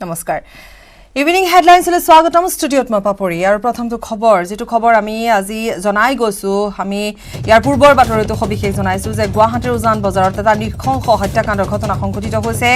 নমস্কাৰ ইভিনিং হেডলাইন্সলৈ স্বাগতম ষ্টুডিঅ'ত মই পাপৰি আৰু প্ৰথমটো খবৰ যেটো খবৰ আমি আজি জনাই গৈছো আমি ইয়াৰ পূৰ্বৰ বাতৰিটো সবিশেষ জনাইছো যে গুৱাহাটীৰ উজান বজাৰত এটা নিখংস হত্যাকাণ্ডৰ ঘটনা সংঘটিত হৈছে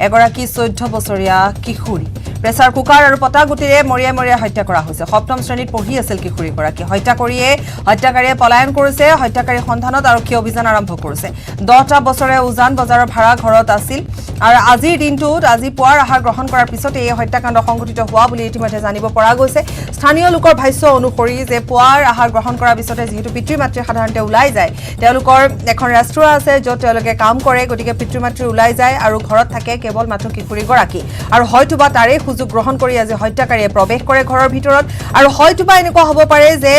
এগৰাকী 14 বছৰীয়া কিশোৰী প্ৰেছাৰ কুকাৰ আৰু পটাগুটিৰে মৰিয়াই হত্যা কৰা হৈছে সপ্তম শ্ৰেণীত পঢ়ি আছিল কিশোৰীগৰাকী হত্যা কৰিয়ে হত্যাকাৰীয়ে পলায়ন কৰিছে হত্যাকাৰী সন্ধানত আৰক্ষী অভিযান আৰম্ভ কৰিছে 10টা বছৰে উজান বজাৰৰ ভাড়া ঘৰত আছিল আৰু আজিৰ দিনটোত আজি পুৱাৰ আহাৰ গ্ৰহণ কৰাৰ পিছতে এই হত্যাকাণ্ড সংঘটিত হোৱা বুলি ইতিমধ্যে জানিব পৰা গৈছে স্থানীয় লোকৰ ভাষ্য অনুসৰি যে পুৱাৰ আহাৰ গ্ৰহণ কৰাৰ পিছতে যেহেতু পিতৃ-মাতৃ সাধাৰণতে ওলাই যায় তেওঁলোকৰ এখন ৰেষ্টুৰেণ্ট আছে য'ত তেওঁলোকে কাম কৰে গতিকে পিতৃ-মাতৃ ওলাই যায় আৰু ঘৰত থাকে কেৱল মাত্ৰ কিশোৰীগৰাকী আৰু হয়তোবা তাৰে সুযোগ গ্ৰহণ কৰি আজি হত্যাকাৰীয়ে প্ৰৱেশ কৰে ঘৰৰ ভিতৰত আৰু হয়তোবা এনেকুৱা হ'ব পাৰে যে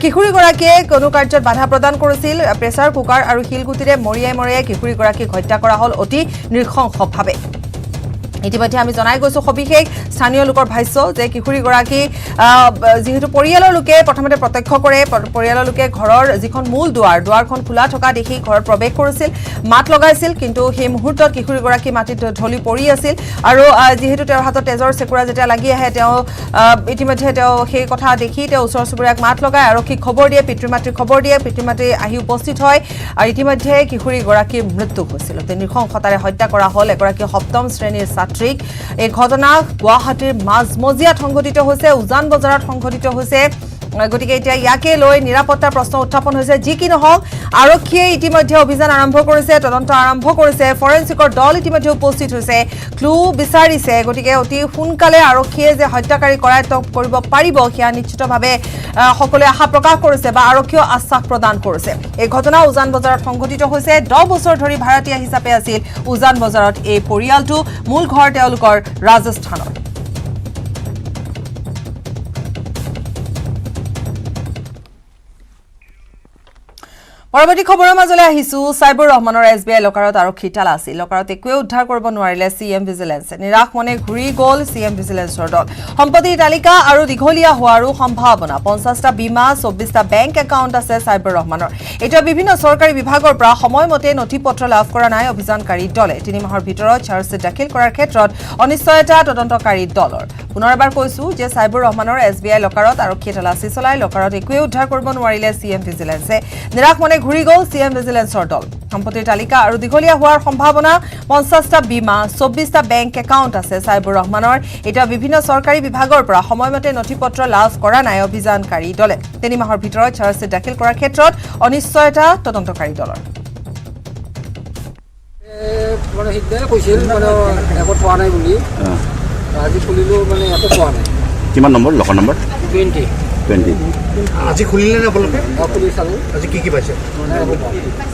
কিশোৰীগৰাকীয়ে কোনো কাৰ্যত বাধা প্ৰদান কৰিছিল প্ৰেছাৰ কুকাৰ আৰু শিলগুটিৰে মৰিয়াই কিশোৰীগৰাকীক হত্যা কৰা হ'ল অতি নৃশংসভাৱে ইতিমধ্যে আমি জনাই গৈছো সবিশেষ স্থানীয় লোকৰ ভাষ্য যে কিশোৰীগৰাকী যেহেতু পৰিয়ালৰ লোকে প্ৰথমতে প্ৰত্যক্ষ কৰে পৰিয়ালৰ লোকে ঘৰৰ যিখন মূল দুৱাৰখন খোলা থকা দেখি ঘৰত প্ৰৱেশ কৰিছিল মাত লগাইছিল কিন্তু সেই মুহূৰ্তত কিশোৰীগৰাকী মাটিত ঢলি পৰি আছিল আৰু যেহেতু তেওঁৰ হাতত তেজৰ চেকুৰা যেতিয়া লাগি আহে তেওঁ ইতিমধ্যে তেওঁ সেই কথা দেখি তেওঁ ওচৰ চুবুৰীয়াক মাত লগাই আৰক্ষীক খবৰ দিয়ে পিতৃ-মাতৃক খবৰ দিয়ে পিতৃ-মাতৃ আহি উপস্থিত হয় আৰু ইতিমধ্যে কিশোৰীগৰাকীৰ মৃত্যু হৈছিল নৃশংসতাৰে হত্যা কৰা হ'ল এগৰাকী সপ্তম শ্ৰেণীৰ এই ঘটনা গুৱাহাটীৰ মাজমজিয়াত সংঘটিত হৈছে উজান বজাৰত সংঘটিত হৈছে গতিকে এতিয়া ইয়াকে লৈ নিৰাপত্তাৰ প্ৰশ্ন উত্থাপন হৈছে যি কি নহওক আৰক্ষীয়ে ইতিমধ্যে অভিযান আৰম্ভ কৰিছে তদন্ত আৰম্ভ কৰিছে ফৰেনচিকৰ দল ইতিমধ্যে উপস্থিত হৈছে ক্লু বিচাৰিছে গতিকে অতি সোনকালে আৰক্ষীয়ে যে হত্যাকাৰী কৰায়ত্ব কৰিব পাৰিব সেয়া নিশ্চিতভাৱে সকলোৱে আশা প্ৰকাশ কৰিছে বা আৰক্ষীয়ে আশ্বাস প্ৰদান কৰিছে এই ঘটনা উজান বজাৰত সংঘটিত হৈছে 10 বছৰ ধৰি ভাড়াতীয়া হিচাপে আছিল উজান বজাৰত এই পৰিয়ালটো মূল ঘৰ তেওঁলোকৰ ৰাজস্থানৰ পৰৱৰ্তী খবৰৰ মাজলৈ আহিছো সাইবুৰ ৰহমানৰ এছবিআই লকাৰত আৰক্ষী তালা আছিল লকাৰত একোৱে উদ্ধাৰ কৰিব নোৱাৰিলে সিএম ভিজিলেন্স নিৰাশ মনে ঘূৰি গ'ল সিএম ভিজিলেন্সৰ দল সম্পত্তিৰ তালিকা আৰু দীঘলীয়া হোৱাৰো সম্ভাৱনা 50টা বীমা 24টা বেংক একাউণ্ট আছে সাইবুৰ ৰহমানৰ এতিয়া বিভিন্ন চৰকাৰী বিভাগৰ পৰা সময়মতে নথিপত্ৰ লাভ কৰা নাই অভিযানকাৰী দলে 3 মাহৰ ভিতৰত চাৰ্জশ্বিট দাখিল কৰাৰ ক্ষেত্ৰত অনিশ্চয়তা তদন্তকাৰী দলৰ পুনৰবাৰ কৈছো যে সাইবুৰ ৰহমানৰ এছবিআই লকাৰত আৰক্ষী তালাচী চলাই লকাৰত একোৱে উদ্ধাৰ কৰিব নোৱাৰিলে সিএম ভিজিলেন্সে নিৰাশ মনে ঘূৰি গ'ল সিএম ভিজিলেন্সৰ দল সম্পত্তিৰ তালিকা আৰু দীঘলীয়া হোৱাৰ সম্ভাৱনা 50টা বীমা 24টা বেংক একাউণ্ট আছে সাইবুৰ ৰহমানৰ এটা বিভিন্ন চৰকাৰী বিভাগৰ পৰা সময়মতে নথিপত্ৰ লাভ কৰা নাই অভিযানকাৰী দলে 3 মাহৰ ভিতৰত চাৰ্জশ্বিট দাখিল কৰাৰ ক্ষেত্ৰত অনিশ্চয়তা তদন্তকাৰী দলৰ মানে সিদ্ধা কৈছিল মানে একো পোৱা নাই বুলি আজি খুলিলো মানে একো পোৱা নাই কিমান নম্বৰ লকৰ নম্বৰ 20 আজি খুলিলে না বলকে খুলি চালো আজি কি পাইছে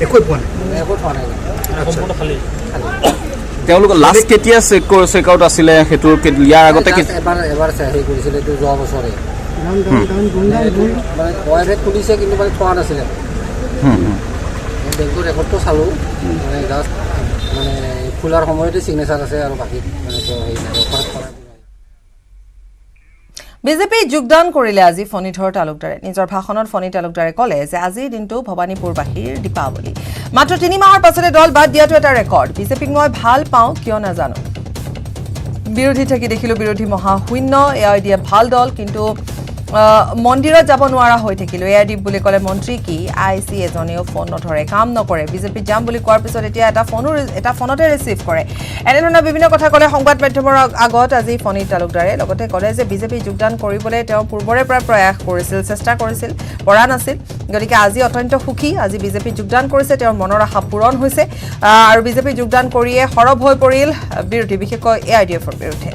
একো পোৱা নাই সম্পূৰ্ণ খালি তেওঁলোকৰ লাষ্ট কেতিয়া চেক আউট আছিলে হেতু ইয়াৰ আগতে এবাৰ হেৰি কৰিছিলে এইটো যোৱা বছৰে মানে কয়ৰে খুলিছে কিন্তু মানে পোৱা নাছিলে বেংকৰ ৰেকৰ্ডটো চালো মানে জাষ্ট মানে খোলাৰ সময়তে চিগনেচাৰ আছে আৰু বাকী মানে হেৰি নাই বিজেপি যোগদান কৰিলে আজি ফণীধৰ তালুকদাৰে নিজৰ ভাষণত ফণী তালুকদাৰে ক'লে যে আজিৰ দিনটো ভৱানীপুৰবাসীৰ দীপাৱলী মাত্ৰ 3 মাহৰ পাছতে দল বাদ দিয়াটো এটা ৰেকৰ্ড বিজেপিক মই ভাল পাওঁ কিয় নাজানো বিৰোধী থাকি দেখিলো বিৰোধী মহাশূন্য এয়া দিয়া ভাল দল কিন্তু মন্দিৰত যাব নোৱাৰা হৈ থাকিলো এয়াৰডিপ বুলি ক'লে মন্ত্ৰী কি আইসি এজনেও ফোন নধৰে কাম নকৰে বিজেপি যাম বুলি কোৱাৰ পিছত এতিয়া এটা ফোনতে ৰিসিভ কৰে এনেধৰণৰ বিভিন্ন কথা ক'লে সংবাদ মাধ্যমৰ আগত আজি ফণী তালুকদাৰে লগতে ক'লে যে বিজেপি যোগদান কৰিবলৈ তেওঁ পূৰ্বৰে পৰা প্ৰয়াস কৰিছিল চেষ্টা কৰিছিল পৰা নাছিল গতিকে আজি অত্যন্ত সুখী আজি বিজেপি যোগদান কৰিছে তেওঁৰ মনৰ আশা পূৰণ হৈছে আৰু বিজেপি যোগদান কৰিয়ে সৰব হৈ পৰিল বিৰোধী বিশেষকৈ এআইডিএফৰ বিৰুদ্ধে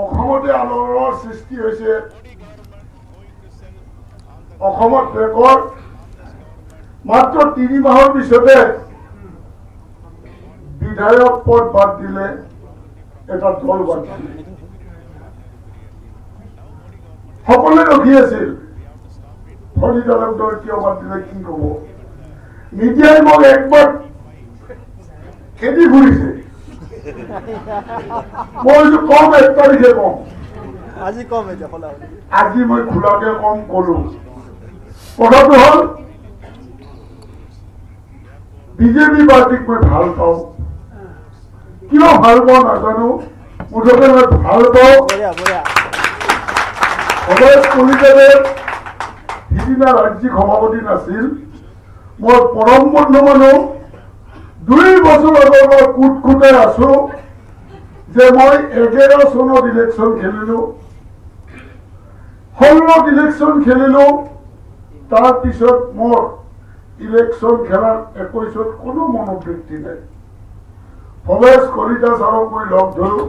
অসমতে আলোড়নৰ সৃষ্টি হৈছে অসমত ৰেকৰ্ড মাত্ৰ 3 মাহৰ পিছতে বিধায়ক পদ বাদ দিলে এটা দল বাদ দিলে সকলোৱে ৰখি আছিল ফণী তালুকদাৰ কিয় বাদ দিলে কি ক'ব মিডিয়াই মোক একবাৰ খেদি ঘূৰিছে মই কম 1 তাৰিখে কম আজি কম এতিয়া আজি মই খোলাকে কম কলো কথাটো হ'ল বিজেপি পাৰ্টিক মই ভাল পাওঁ কিয় ভাল পাওঁ নাজানো, মুঠতে মই ভাল পাওঁ। অৱশ্যে কলিতাদেৱ সিদিনা ৰাজ্যিক সভাপতি নাছিল। মই পৰম বন্ধু মানুহ। 2 বছৰ আগৰ মই কুটকুটাই আছো যে মই 11 চনত ইলেকশ্যন খেলিলো, 16 ইলেকশ্যন খেলিলো। তাৰপিছত মোৰ ইলেকশ্যন খেলাৰ 21ত কোনো মনোবৃত্তি নাই। ভৱেশ কলিতা ছাৰক মই লগ ধৰো,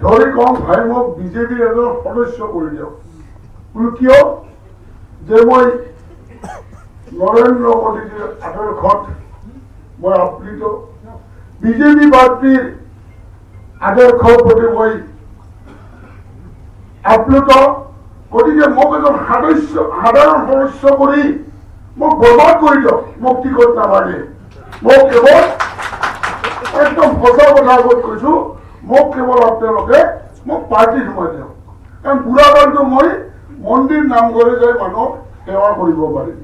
ধৰি কওঁ ভাই মোক বিজেপিৰ এজন সদস্য কৰি দিয়ক। বোলো কিয়? যে মই নৰেন্দ্ৰ মোদীজীৰ আদৰ্শত মই আপ্লুত, বিজেপি পাৰ্টীৰ আদৰ্শৰ প্ৰতি মই আপ্লুত। গতিকে মোক এজন সাধাৰণ সদস্য কৰি মোক বৰবাদ কৰি দিয়ক, মোক টিকট নালাগে। মোক কেৱল একদম সঁচা কথা আগত কৈছো, মোক কেৱল আপোনালোকে মোক পাৰ্টি সোমাই দিয়ক। কাৰণ বুঢ়া কালটো মই মন্দিৰ নামঘৰে যাই মানুহক সেৱা কৰিব পাৰিম।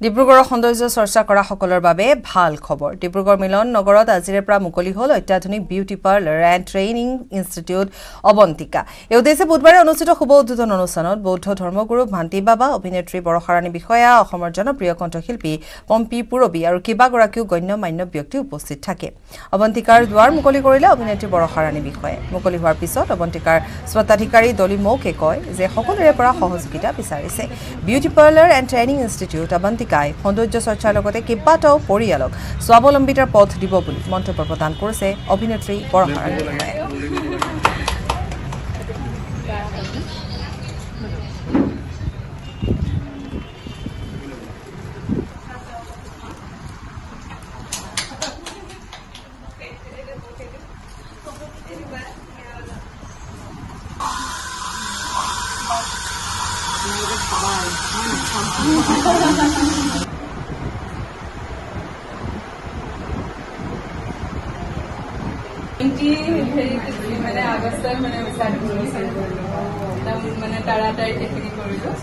ডিব্ৰুগড়ৰ সৌন্দৰ্য চৰ্চা কৰা সকলৰ বাবে ভাল খবৰ। ডিব্ৰুগড় মিলন নগৰত আজিৰে পৰা মুকলি হ'ল অত্যাধুনিক beauty parlour and training institute Avantika. এই উদ্দেশ্যে বুধবাৰে অনুষ্ঠিত শুভ উদ্বোধন অনুষ্ঠানত বৌদ্ধ ধৰ্মগুৰু ভান্তি বাবা, অভিনেত্ৰী বৰষাৰাণী বিষয়া, অসমৰ জনপ্ৰিয় কণ্ঠশিল্পী পম্পী পুৰবী আৰু কেইবাগৰাকীও গণ্য মান্য ব্যক্তি উপস্থিত থাকে। অৱন্তিকাৰ দুৱাৰ মুকলি কৰিলে অভিনেত্ৰী বৰষাৰাণী বিষয়াই। মুকলি হোৱাৰ পিছত অৱন্তিকাৰ স্বত্বাধিকাৰী দলি মৌকে কয় যে সকলোৰে পৰা সহযোগিতা বিচাৰিছে। Beauty parlour and training institute অৱন্তিকাই সৌন্দৰ্য চৰ্চাৰ লগতে কেইবাটাও পৰিয়ালক স্বাৱলম্বিতাৰ পথ দিব বুলি মন্তব্য প্ৰদান কৰিছে অভিনেত্ৰী বৰষাৰাণী বিষয়াই। মানে আগষ্টত মানে ষ্টাৰ্ট কৰিছিল, মানে তাড়াতাড়ি সেইখিনি কৰিলোঁ।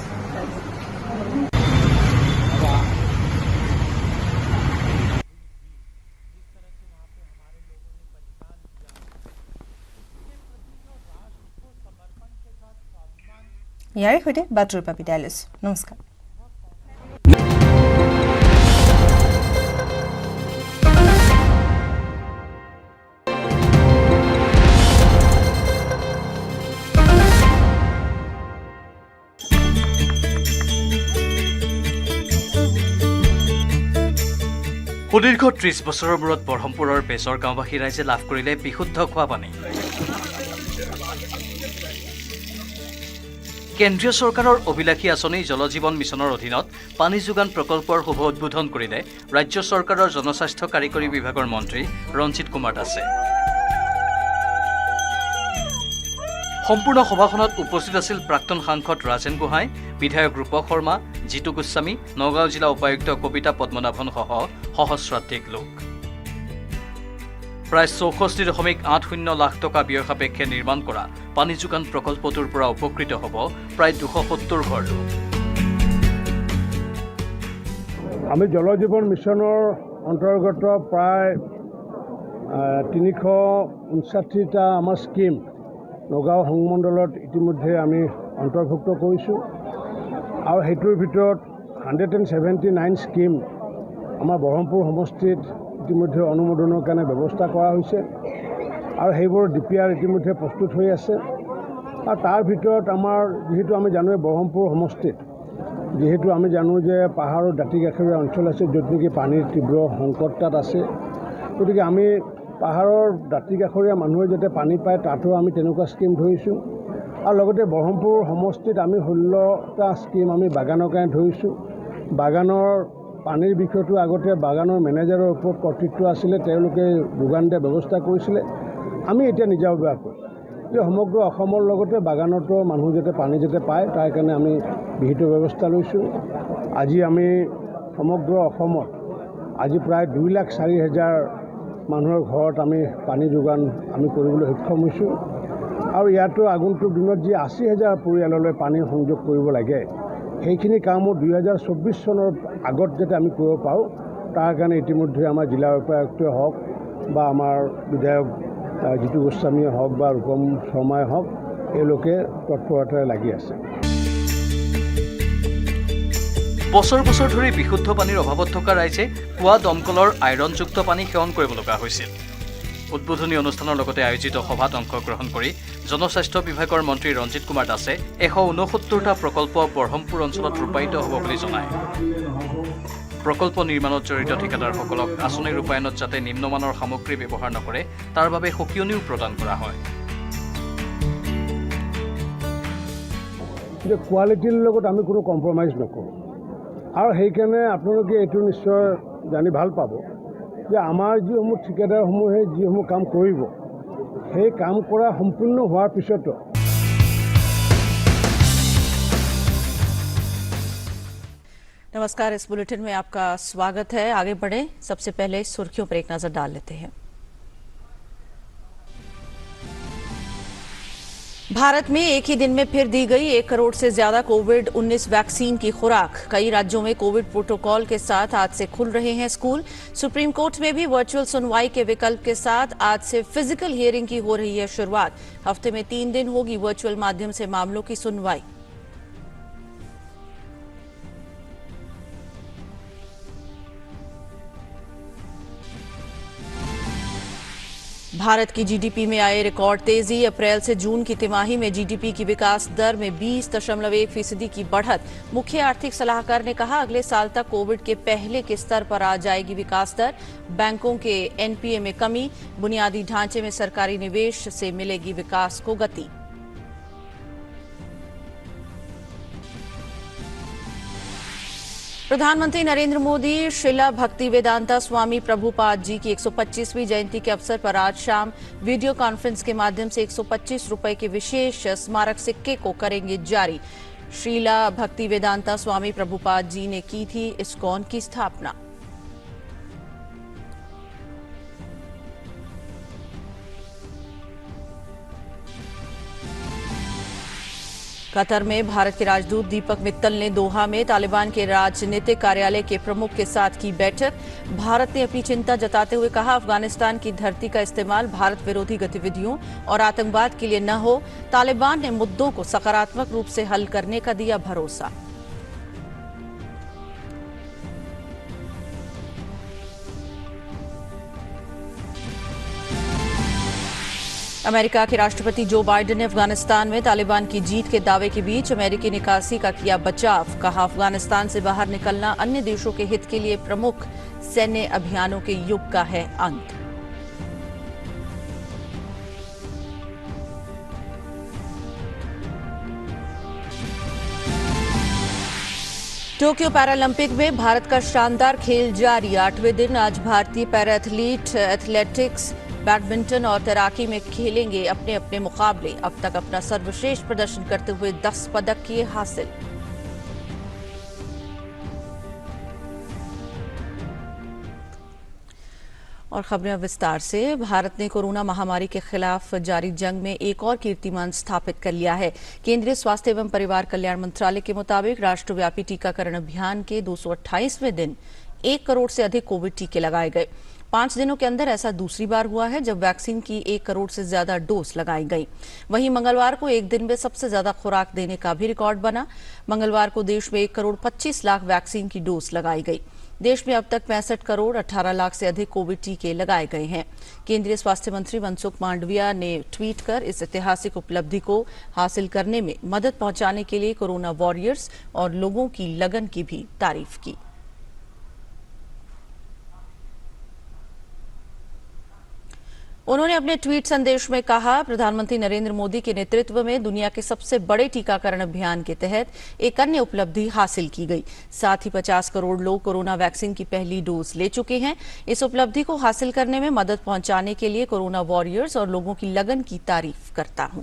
ইয়াৰে সৈতে বাতৰিৰ পৰা বিদায় লৈছো। নমস্কাৰ। সুদীৰ্ঘ 30 বছৰৰ মূৰত বৰহমপুৰৰ বেজৰ গাঁওবাসী ৰাইজে লাভ কৰিলে বিশুদ্ধ খোৱা পানী। কেন্দ্ৰীয় চৰকাৰৰ অভিলাষী আঁচনি জল জীৱন মিছনৰ অধীনত পানী যোগান প্ৰকল্পৰ শুভ উদ্বোধন কৰিলে ৰাজ্য চৰকাৰৰ জনস্বাস্থ্য কাৰিকৰী বিভাগৰ মন্ত্ৰী ৰঞ্জিত কুমাৰ দাসে। সম্পূৰ্ণ সভাখনত উপস্থিত আছিল প্ৰাক্তন সাংসদ ৰাজেন গোহাঁই, বিধায়ক ৰূপক শৰ্মা, জিতু গোস্বামী, নগাঁও জিলা উপায়ুক্ত কবিতা পদ্মনাভন সহ সহস্ৰাধিক লোক। প্ৰায় 64.80 লাখ টকা ব্যয় সাপেক্ষে নিৰ্মাণ কৰা পানী যোগান প্ৰকল্পটোৰ পৰা উপকৃত হ'ব প্ৰায় 270 ঘৰ লোক। আমি জল জীৱন মিছনৰ অন্তৰ্গত প্ৰায় 359টা আমাৰ স্কিম নগাঁও সংমণ্ডলত ইতিমধ্যে আমি অন্তৰ্ভুক্ত কৰিছোঁ আৰু সেইটোৰ ভিতৰত 179 স্কিম আমাৰ বৰহমপুৰ সমষ্টিত ইতিমধ্যে অনুমোদনৰ কাৰণে ব্যৱস্থা কৰা হৈছে আৰু সেইবোৰ DPR ইতিমধ্যে প্ৰস্তুত হৈ আছে। আৰু তাৰ ভিতৰত আমাৰ যিহেতু আমি জানো বৰহমপুৰ সমষ্টিত যিহেতু আমি জানো যে পাহাৰৰ দাঁতি কাষৰীয়া অঞ্চল আছে, য'ত নেকি পানীৰ তীব্ৰ সংকট তাত আছে। গতিকে আমি পাহাৰৰ দাঁতি কাষৰীয়া মানুহে যাতে পানী পায় তাতো আমি তেনেকুৱা স্কিম ধৰিছোঁ আৰু লগতে বৰহমপুৰ সমষ্টিত আমি 16টা স্কিম আমি বাগানৰ কাৰণে ধৰিছোঁ। বাগানৰ পানীৰ বিষয়টো আগতে বাগানৰ মেনেজাৰৰ ওপৰত কৰ্তৃত্ব আছিলে, তেওঁলোকে যোগান দিয়া ব্যৱস্থা কৰিছিলে। আমি এতিয়া নিজাববীয়াকৈ যে সমগ্ৰ অসমৰ লগতে বাগানতো মানুহ যাতে পানী যাতে পায় তাৰ কাৰণে আমি বিহিত ব্যৱস্থা লৈছোঁ। আজি আমি সমগ্ৰ অসমত আজি প্ৰায় 2,04,000 মানুহৰ ঘৰত আমি পানী যোগান আমি কৰিবলৈ সক্ষম হৈছোঁ আৰু ইয়াতো আগন্তুক দিনত যি 80,000 পৰিয়াললৈ পানী সংযোগ কৰিব লাগে সেইখিনি কামো 2024 চনৰ আগত যাতে আমি কৰিব পাৰোঁ তাৰ কাৰণে ইতিমধ্যে আমাৰ জিলা উপায়ুক্তই হওক বা আমাৰ বিধায়ক জিতু গোস্বামীয়ে হওক বা ৰূপম শৰ্মাই হওক এওঁলোকে তৎপৰতাৰে লাগি আছে। বছৰ বছৰ ধৰি বিশুদ্ধ পানীৰ অভাৱত থকা ৰাইজে কুঁৱা দমকলৰ আইৰণযুক্ত পানী সেৱন কৰিব লগা হৈছিল। উদ্বোধনী অনুষ্ঠানৰ লগতে আয়োজিত সভাত অংশগ্ৰহণ কৰি জনস্বাস্থ্য বিভাগৰ মন্ত্ৰী ৰঞ্জিত কুমাৰ দাসে 169টা প্ৰকল্প বৰহমপুৰ অঞ্চলত ৰূপায়িত হ'ব বুলি জনায়। প্ৰকল্প নিৰ্মাণত জড়িত ঠিকাদাৰসকলক আঁচনি ৰূপায়ণত যাতে নিম্নমানৰ সামগ্ৰী ব্যৱহাৰ নকৰে তাৰ বাবে সকিয়নিও প্ৰদান কৰা হয়। কোৱালিটিৰ লগত আমি কোনো কম্প্ৰমাইজ নকৰোঁ আৰু সেইকাৰণে আপোনালোকে এইটো নিশ্চয় জানি ভাল পাব যে আমাৰ যিসমূহ ঠিকাদাৰসমূহে যিসমূহ কাম কৰিব সেই কাম কৰা সম্পূৰ্ণ হোৱাৰ পিছতো नमस्कार, इस बुलेटिन में आपका स्वागत है। आगे बढ़े, सबसे पहले सुर्खियों पर एक नजर डाल लेते हैं। भारत में एक ही दिन में फिर दी गई 1 करोड़ से ज्यादा कोविड-19 वैक्सीन की खुराक। कई राज्यों में कोविड प्रोटोकॉल के साथ आज से खुल रहे हैं स्कूल। सुप्रीम कोर्ट में भी वर्चुअल सुनवाई के विकल्प के साथ आज से फिजिकल हियरिंग की हो रही है शुरुआत। हफ्ते में 3 दिन होगी वर्चुअल माध्यम से मामलों की सुनवाई। भारत की जीडीपी में आए रिकॉर्ड तेजी। अप्रैल से जून की तिमाही में जीडीपी की विकास दर में 20.1% की बढ़त। मुख्य आर्थिक सलाहकार ने कहा अगले साल तक कोविड के पहले के स्तर पर आ जाएगी विकास दर। बैंकों के एनपीए में कमी, बुनियादी ढांचे में सरकारी निवेश से मिलेगी विकास को गति। प्रधानमंत्री नरेंद्र मोदी श्रीला भक्तिवेदांता स्वामी प्रभुपाद जी की 125वीं जयंती के अवसर पर आज शाम वीडियो कॉन्फ्रेंस के माध्यम से 125 रुपए के विशेष स्मारक सिक्के को करेंगे जारी। श्रीला भक्तिवेदांता स्वामी प्रभुपाद जी ने की थी इस्कॉन की स्थापना। कतर में भारत के राजदूत दीपक मित्तल ने दोहा में तालिबान के राजनीतिक कार्यालय के प्रमुख के साथ की बैठक। भारत ने अपनी चिंता जताते हुए कहा अफगानिस्तान की धरती का इस्तेमाल भारत विरोधी गतिविधियों और आतंकवाद के लिए न हो। तालिबान ने मुद्दों को सकारात्मक रूप से हल करने का दिया भरोसा। अमेरिका के राष्ट्रपति जो बाइडेन ने अफगानिस्तान में तालिबान की जीत के दावे के बीच अमेरिकी निकासी का किया बचाव। कहा अफगानिस्तान से बाहर निकलना अन्य देशों के हित के लिए प्रमुख सैन्य अभियानों के युग का है अंत। टोक्यो पैरालंपिक में भारत का शानदार खेल जारी। 8वें दिन आज भारतीय पैरा एथलीट एथलेटिक्स, बैडमिंटन और तैराकी में खेलेंगे अपने अपने मुकाबले। अब तक अपना सर्वश्रेष्ठ प्रदर्शन करते हुए 10 पदक किए हासिल। और खबरें विस्तार से। भारत ने कोरोना महामारी के खिलाफ जारी जंग में एक और कीर्तिमान स्थापित कर लिया है। केंद्रीय स्वास्थ्य एवं परिवार कल्याण मंत्रालय के मुताबिक राष्ट्रव्यापी टीकाकरण अभियान के 228वें दिन 1 करोड़ से अधिक कोविड टीके लगाए गए। 5 दिनों के अंदर ऐसा दूसरी बार हुआ है जब वैक्सीन की 1 करोड़ से ज्यादा डोज लगाई गई। वहीं मंगलवार को एक दिन में सबसे ज्यादा खुराक देने का भी रिकॉर्ड बना। मंगलवार को देश में 1 करोड़ 25 लाख वैक्सीन की डोज लगाई गई। देश में अब तक 65 करोड़ 18 लाख से अधिक कोविड टीके लगाए गए हैं। केंद्रीय स्वास्थ्य मंत्री मनसुख मांडविया ने ट्वीट कर इस ऐतिहासिक उपलब्धि को हासिल करने में मदद पहुंचाने के लिए कोरोना वॉरियर्स और लोगों की लगन की भी तारीफ की। उन्होंने अपने ट्वीट संदेश में कहा प्रधानमंत्री नरेंद्र मोदी के नेतृत्व में दुनिया के सबसे बड़े टीकाकरण अभियान के तहत एक अन्य उपलब्धि हासिल की गई। साथ ही 50 करोड़ लोग कोरोना वैक्सीन की पहली डोज ले चुके हैं। इस उपलब्धि को हासिल करने में मदद पहुंचाने के लिए कोरोना वॉरियर्स और लोगों की लगन की तारीफ करता हूं।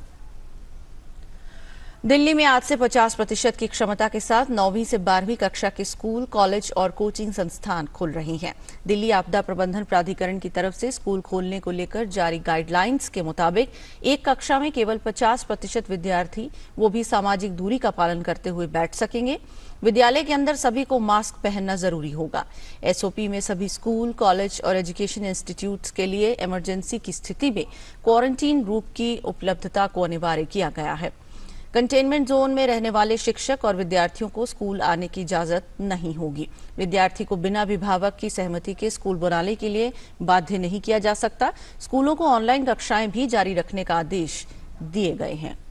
दिल्ली में आज से 50% की क्षमता के साथ 9वीं से 12वीं कक्षा के स्कूल, कॉलेज और कोचिंग संस्थान खुल रही हैं। दिल्ली आपदा प्रबंधन प्राधिकरण की तरफ से स्कूल खोलने को लेकर जारी गाइडलाइंस के मुताबिक एक कक्षा में केवल 50% विद्यार्थी, वो भी सामाजिक दूरी का पालन करते हुए बैठ सकेंगे। विद्यालय के अंदर सभी को मास्क पहनना जरूरी होगा। एसओपी में सभी स्कूल, कॉलेज और एजुकेशन इंस्टीट्यूट्स के लिए इमरजेंसी की स्थिति में क्वारंटीन रूम की उपलब्धता को अनिवार्य किया गया है। कंटेनमेंट जोन में रहने वाले शिक्षक और विद्यार्थियों को स्कूल आने की इजाजत नहीं होगी। विद्यार्थी को बिना अभिभावक की सहमति के स्कूल बुलाने के लिए बाध्य नहीं किया जा सकता। स्कूलों को ऑनलाइन कक्षाएं भी जारी रखने का आदेश दिए गए हैं।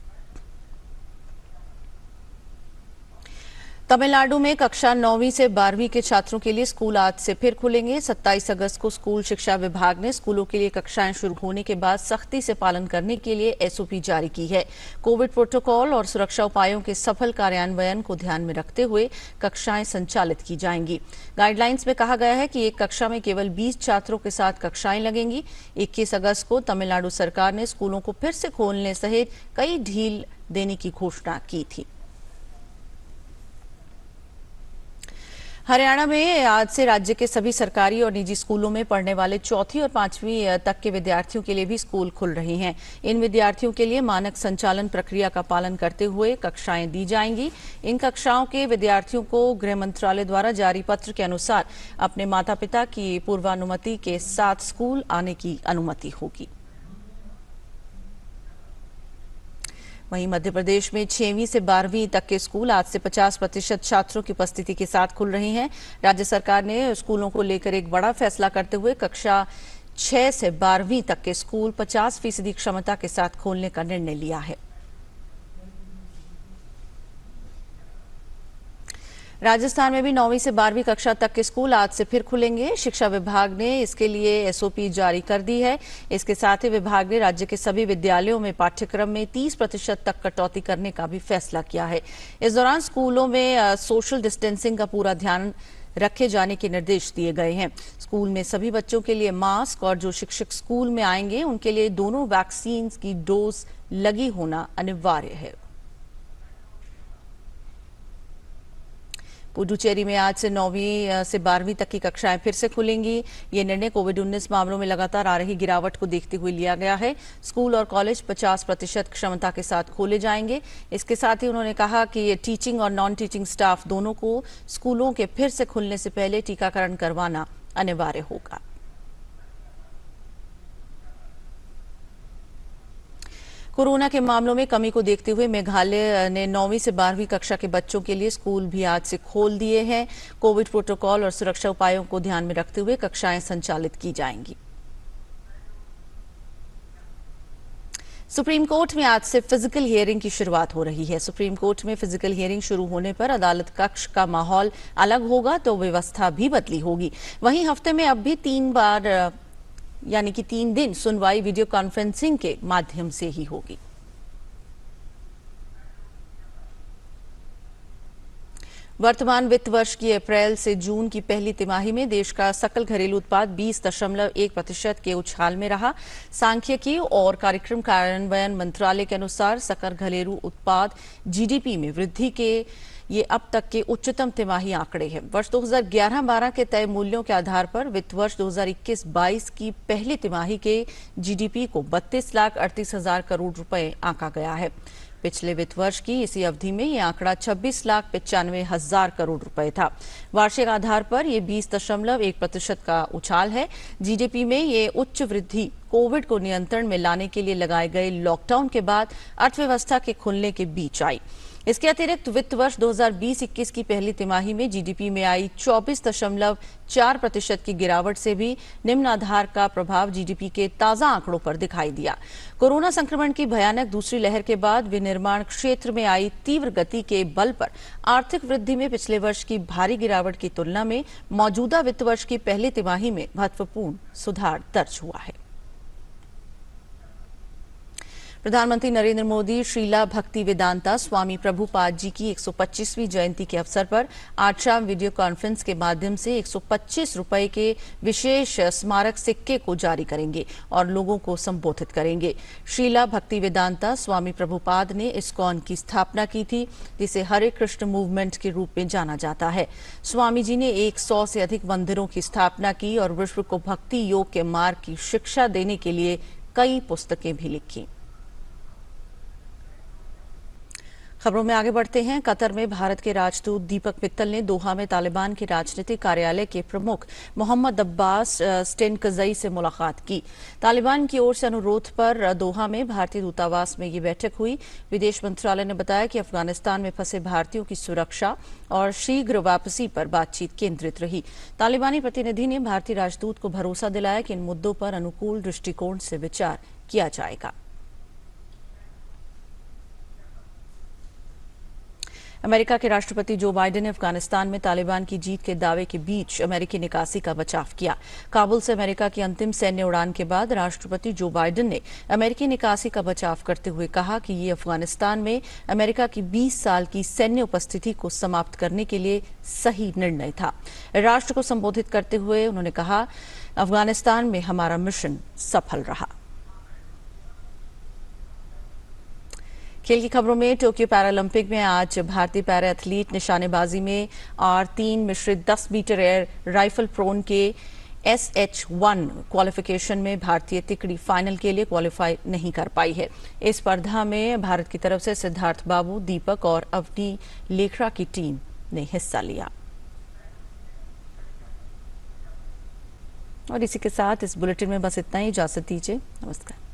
तमिलनाडु में कक्षा 9वीं से 12वीं के छात्रों के लिए स्कूल आज से फिर खुलेंगे। 27 अगस्त को स्कूल शिक्षा विभाग ने स्कूलों के लिए कक्षाएं शुरू होने के बाद सख्ती से पालन करने के लिए एसओपी जारी की है। कोविड प्रोटोकॉल और सुरक्षा उपायों के सफल कार्यान्वयन को ध्यान में रखते हुए कक्षाएं संचालित की जाएंगी। गाइडलाइंस में कहा गया है कि एक कक्षा में केवल 20 छात्रों के साथ कक्षाएं लगेंगी। 21 अगस्त को तमिलनाडु सरकार ने स्कूलों को फिर से खोलने सहित कई ढील देने की घोषणा की थी। हरियाणा में आज से राज्य के सभी सरकारी और निजी स्कूलों में पढ़ने वाले 4वीं और 5वीं तक के विद्यार्थियों के लिए भी स्कूल खुल रहे हैं। इन विद्यार्थियों के लिए मानक संचालन प्रक्रिया का पालन करते हुए कक्षाएं दी जाएंगी। इन कक्षाओं के विद्यार्थियों को गृह मंत्रालय द्वारा जारी पत्र के अनुसार अपने माता पिता की पूर्वानुमति के साथ स्कूल आने की अनुमति होगी। वहीं मध्य प्रदेश में 6वीं से 12वीं तक के स्कूल आज से 50% छात्रों की उपस्थिति के साथ खुल रहे हैं। राज्य सरकार ने स्कूलों को लेकर एक बड़ा फैसला करते हुए कक्षा 6 से 12वीं तक के स्कूल 50% क्षमता के साथ खोलने का निर्णय लिया है। राजस्थान में भी 9वीं से 12वीं कक्षा तक के स्कूल आज से फिर खुलेंगे। शिक्षा विभाग ने इसके लिए एसओपी जारी कर दी है। इसके साथ ही विभाग ने राज्य के सभी विद्यालयों में पाठ्यक्रम में 30% तक कटौती करने का भी फैसला किया है। इस दौरान स्कूलों में सोशल डिस्टेंसिंग का पूरा ध्यान रखे जाने के निर्देश दिए गए हैं। स्कूल में सभी बच्चों के लिए मास्क और जो शिक्षक स्कूल में आएंगे उनके लिए दोनों वैक्सीन की डोज लगी होना अनिवार्य है। पुडुचेरी में आज से 9वीं से 12वीं तक की कक्षाएं फिर से खुलेंगी। ये निर्णय कोविड-19 मामलों में लगातार आ रही गिरावट को देखते हुए लिया गया है। स्कूल और कॉलेज 50% क्षमता के साथ खोले जाएंगे। इसके साथ ही उन्होंने कहा कि ये टीचिंग और नॉन टीचिंग स्टाफ दोनों को स्कूलों के फिर से खुलने से पहले टीकाकरण करवाना अनिवार्य होगा। कोरोना के मामलों में कमी को देखते हुए मेघालय ने 9वीं से 12वीं कक्षा के बच्चों के लिए स्कूल भी आज से खोल दिए हैं। कोविड प्रोटोकॉल और सुरक्षा उपायों को ध्यान में रखते हुए कक्षाएं संचालित की जाएंगी। सुप्रीम कोर्ट में आज से फिजिकल हियरिंग की शुरुआत हो रही है। सुप्रीम कोर्ट में फिजिकल हियरिंग शुरू होने पर अदालत कक्ष का माहौल अलग होगा तो व्यवस्था भी बदली होगी। वहीं हफ्ते में अब भी 3 बार यानी कि 3 दिन सुनवाई वीडियो कॉन्फ्रेंसिंग के माध्यम से ही होगी। वर्तमान वित्त वर्ष की अप्रैल से जून की पहली तिमाही में देश का सकल घरेलू उत्पाद 20.1% के उछाल में रहा। सांख्यिकी और कार्यक्रम कार्यान्वयन मंत्रालय के अनुसार सकल घरेलू उत्पाद जीडीपी में वृद्धि के ये अब तक के उच्चतम तिमाही आंकड़े हैं। वर्ष 2011-12 के तय मूल्यों के आधार पर वित्त वर्ष 2021-22 की पहली तिमाही के जीडीपी को 32,38,000 करोड़ रुपए आंका गया है। पिछले वित्त वर्ष की इसी अवधि में ये आंकड़ा 26,95,000 करोड़ रुपए था। वार्षिक आधार पर ये 20.1% का उछाल है। जीडीपी में ये उच्च वृद्धि कोविड को नियंत्रण में लाने के लिए लगाए गए लॉकडाउन के बाद अर्थव्यवस्था के खुलने के बीच आई। इसके अतिरिक्त वित्त वर्ष 2020-21 की पहली तिमाही में जीडीपी में आई 24.4% की गिरावट से भी निम्न आधार का प्रभाव जीडीपी के ताजा आंकड़ों पर दिखाई दिया। कोरोना संक्रमण की भयानक दूसरी लहर के बाद विनिर्माण क्षेत्र में आई तीव्र गति के बल पर आर्थिक वृद्धि में पिछले वर्ष की भारी गिरावट की तुलना में मौजूदा वित्त वर्ष की पहली तिमाही में महत्वपूर्ण सुधार दर्ज हुआ है। प्रधानमंत्री नरेंद्र मोदी श्रीला भक्ति वेदांता स्वामी प्रभुपाद जी की 125वीं जयंती के अवसर पर आज शाम वीडियो कॉन्फ्रेंस के माध्यम से 125 रुपए के विशेष स्मारक सिक्के को जारी करेंगे और लोगों को संबोधित करेंगे। श्रीला भक्ति वेदांता स्वामी प्रभुपाद ने इस्कॉन की स्थापना की थी, जिसे हरे कृष्ण मूवमेंट के रूप में जाना जाता है। स्वामी जी ने 100 से अधिक मंदिरों की स्थापना की और विश्व को भक्ति योग के मार्ग की शिक्षा देने के लिए कई पुस्तकें भी लिखी। खबरों में आगे बढ़ते हैं। कतर में भारत के राजदूत दीपक मित्तल ने दोहा में तालिबान के राजनीतिक कार्यालय के प्रमुख मोहम्मद अब्बास स्टेनकज़ई से मुलाकात की। तालिबान की ओर से अनुरोध पर दोहा में भारतीय दूतावास में ये बैठक हुई। विदेश मंत्रालय ने बताया कि अफगानिस्तान में फंसे भारतीयों की सुरक्षा और शीघ्र वापसी पर बातचीत केंद्रित रही। तालिबानी प्रतिनिधि ने भारतीय राजदूत को भरोसा दिलाया कि इन मुद्दों पर अनुकूल दृष्टिकोण से विचार किया जाएगा। अमेरिका के राष्ट्रपति जो बाइडेन ने अफगानिस्तान में तालिबान की जीत के दावे के बीच अमेरिकी निकासी का बचाव किया। काबुल से अमेरिका की अंतिम सैन्य उड़ान के बाद राष्ट्रपति जो बाइडेन ने अमेरिकी निकासी का बचाव करते हुए कहा कि ये अफगानिस्तान में अमेरिका की 20 साल की सैन्य उपस्थिति को समाप्त करने के लिए सही निर्णय था। राष्ट्र को संबोधित करते हुए उन्होंने कहा, अफगानिस्तान में हमारा मिशन सफल रहा। खेल की खबरों में टोक्यो पैरालंपिक में आज भारतीय पैरा एथलीट निशानेबाजी में R3 मिश्रित 10 मीटर एयर राइफल प्रोन के SH1 क्वालिफिकेशन में भारतीय तिकड़ी फाइनल के लिए क्वालिफाई नहीं कर पाई है। इस स्पर्धा में भारत की तरफ से सिद्धार्थ बाबू, दीपक और अवनी लेखरा की टीम ने हिस्सा लिया। और इसी के साथ इस बुलेटिन में बस इतना ही। इजाजत दीजिए। नमस्कार।